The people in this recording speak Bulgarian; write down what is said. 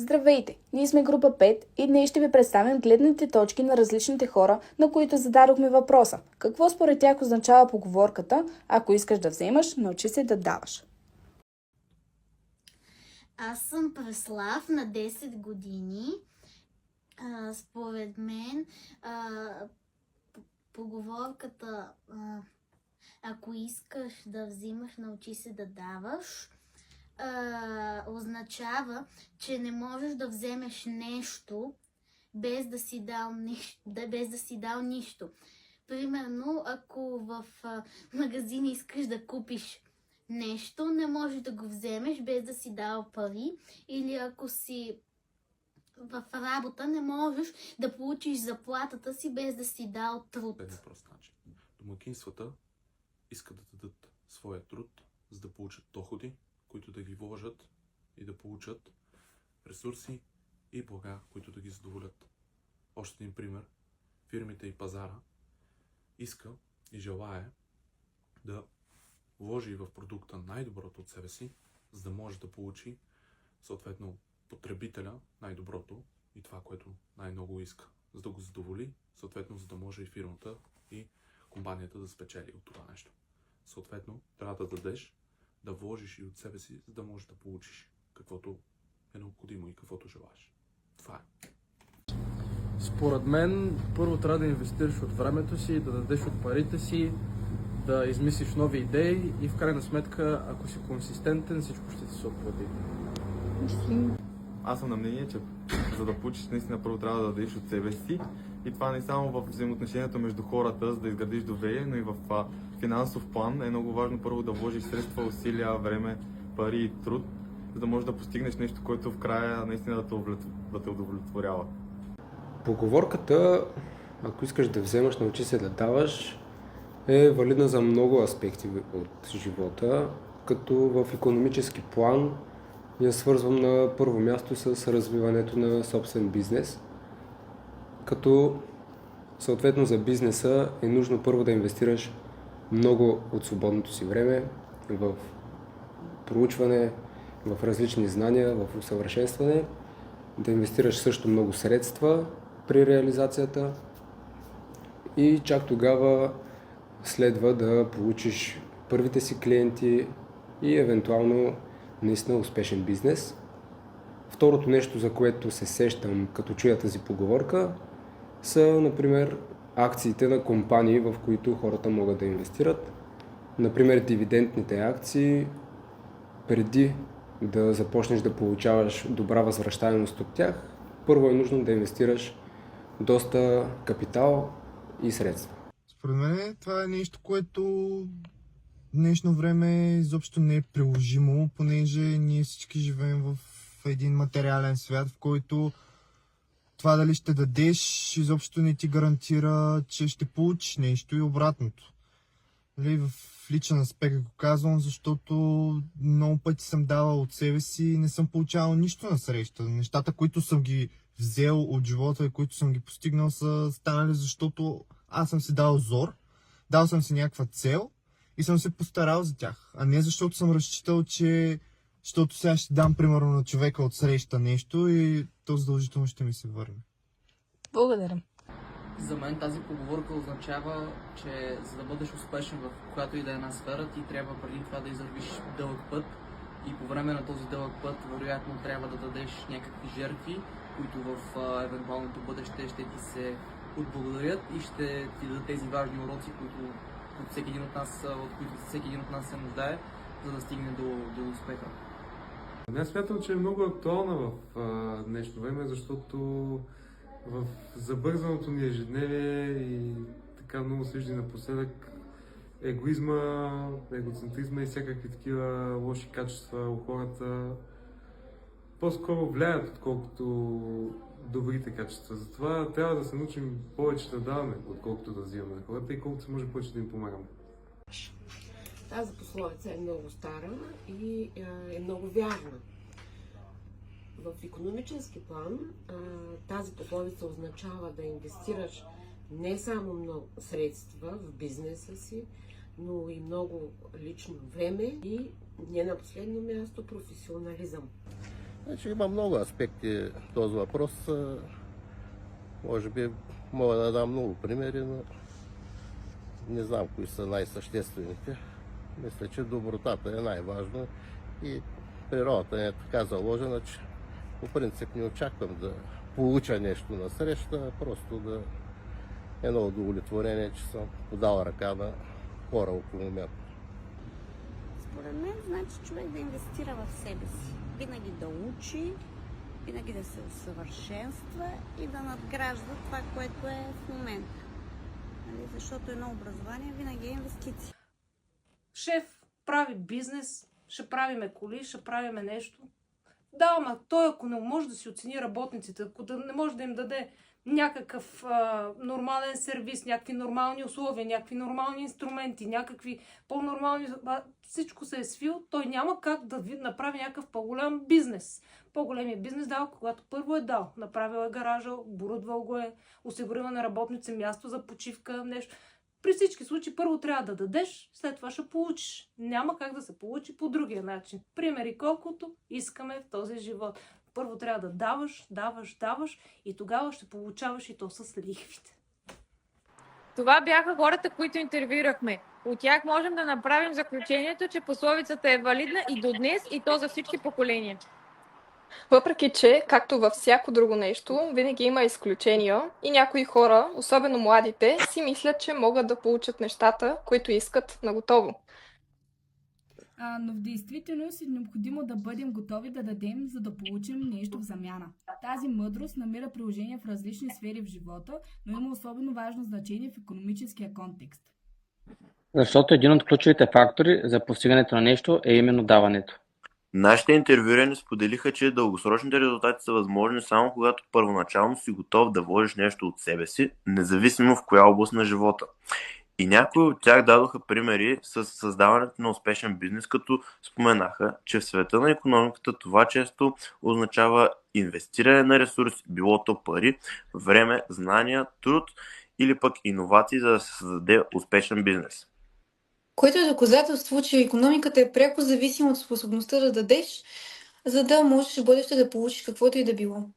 Здравейте! Ние сме група 5 и днес ще ви представим гледните точки на различните хора, на които зададохме въпроса. Какво според тях означава поговорката "Ако искаш да вземаш, научи се да даваш"? Аз съм Преслав, на 10 години. Според мен поговорката "Ако искаш да взимаш, научи се да даваш" означава, че не можеш да вземеш нещо без да си дал нищо. Примерно, ако в магазин искаш да купиш нещо, не можеш да го вземеш без да си дал пари, или ако си в работа, не можеш да получиш заплатата си без да си дал труд. Един прост начин. Домакинствата искат да дадат своя труд, за да получат доходи, които да ги вложат и да получат ресурси и блага, които да ги задоволят. Още един пример. Фирмите и пазара иска и желае да вложи в продукта най-доброто от себе си, за да може да получи съответно потребителя най-доброто и това, което най-много иска, за да го задоволи, съответно за да може и фирмата и компанията да спечели от това нещо. Съответно, трябва да дадеш, да вложиш и от себе си, за да можеш да получиш каквото е необходимо и каквото желаеш. Това е. Според мен, първо трябва да инвестираш от времето си, да дадеш от парите си, да измислиш нови идеи и в крайна сметка, ако си консистентен, всичко ще ти се оплати. Аз съм на мнение, че за да получиш наистина първо трябва да дадеш от себе си, и това не само в взаимоотношението между хората, за да изградиш доверие, но и в финансов план е много важно първо да вложиш средства, усилия, време, пари и труд, за да можеш да постигнеш нещо, което в края наистина да те удовлетворява. Поговорката "Ако искаш да вземаш, научи се да даваш" е валидна за много аспекти от живота, като в икономически план я свързвам на първо място с развиването на собствен бизнес, като съответно за бизнеса е нужно първо да инвестираш много от свободното си време в проучване, в различни знания, в усъвършенстване, да инвестираш също много средства при реализацията и чак тогава следва да получиш първите си клиенти и евентуално наистина успешен бизнес. Второто нещо, за което се сещам като чуя тази поговорка, са, например, акциите на компании, в които хората могат да инвестират. Например, дивидендните акции. Преди да започнеш да получаваш добра възвръщаемост от тях, първо е нужно да инвестираш доста капитал и средства. Според мен това е нещо, което в днешно време изобщо не е приложимо, понеже ние всички живеем в един материален свят, в който това дали ще дадеш изобщо не ти гарантира, че ще получиш нещо и обратното. В личен аспект го казвам, защото много пъти съм давал от себе си и не съм получавал нищо на среща. Нещата, които съм ги взел от живота и които съм ги постигнал, са станали, защото аз съм си дал зор, дал съм си някаква цел и съм се постарал за тях. А не защото съм разчитал, че защото сега ще дам примерно на човека от среща нещо и то задължително ще ми се върне. Благодаря. За мен тази поговорка означава, че за да бъдеш успешен в която и да е една сфера, ти трябва преди това да извървиш дълъг път и по време на този дълъг път вероятно трябва да дадеш някакви жертви, които в евентуалното бъдеще ще ти се отблагодарят и ще ти дадат тези важни уроци, от които всеки един от нас се нуждае, за да стигне до успеха. Аз смятам, че е много актуална в днешно време, защото в забързаното ни ежедневие и така много се вижда напоследък егоизма, егоцентризма и всякакви такива лоши качества у хората по-скоро влияят, отколкото добрите качества. Затова трябва да се научим повече да даваме, отколкото да взимаме на хората и колкото се може повече да им помагаме. Тази пословица е много стара и е много вярна. В икономически план тази пословица означава да инвестираш не само много средства в бизнеса си, но и много лично време и не на последно място професионализъм. Значи има много аспекти в този въпрос. Може би мога да дам много примери, но не знам кои са най-съществените. Мисля, че добротата е най-важна и природата не е така заложена, че по принцип не очаквам да получа нещо на среща, просто да едно удовлетворение, че съм подал ръка на хора около мен. Според мен, значи човек да инвестира в себе си. Винаги да учи, винаги да се усъвършенства и да надгражда това, което е в момента. Нали? Защото едно образование винаги е инвестиция. Шеф прави бизнес, ще правиме коли, ще правиме нещо. Да, ама той ако не може да си оцени работниците, ако не може да им даде някакъв нормален сервис, някакви нормални условия, някакви нормални инструменти, някакви по-нормални... Всичко се е свил, той няма как да направи някакъв по-голям бизнес. По-големия бизнес дава, когато първо е дал. Направил е гаража, оборудвал го е, осигурил на работници място за почивка, нещо. При всички случаи първо трябва да дадеш, след това ще получиш. Няма как да се получи по другия начин. Примери колкото искаме в този живот. Първо трябва да даваш и тогава ще получаваш и то с лихвите. Това бяха хората, които интервюирахме. От тях можем да направим заключението, че пословицата е валидна и до днес, и то за всички поколения. Въпреки че, както във всяко друго нещо, винаги има изключения и някои хора, особено младите, си мислят, че могат да получат нещата, които искат наготово. Но в действителност е необходимо да бъдем готови да дадем, за да получим нещо в замяна. Тази мъдрост намира приложение в различни сфери в живота, но има особено важно значение в икономическия контекст. Защото един от ключовите фактори за постигането на нещо е именно даването. Нашите интервюирани споделиха, че дългосрочните резултати са възможни само когато първоначално си готов да вложиш нещо от себе си, независимо в коя област на живота. И някои от тях дадоха примери с създаването на успешен бизнес, като споменаха, че в света на икономиката това често означава инвестиране на ресурси, било то пари, време, знания, труд или пък иновации, за да се създаде успешен бизнес. Което е доказателство, че икономиката е пряко зависима от способността да дадеш, за да можеш в бъдеще да получиш каквото и да било.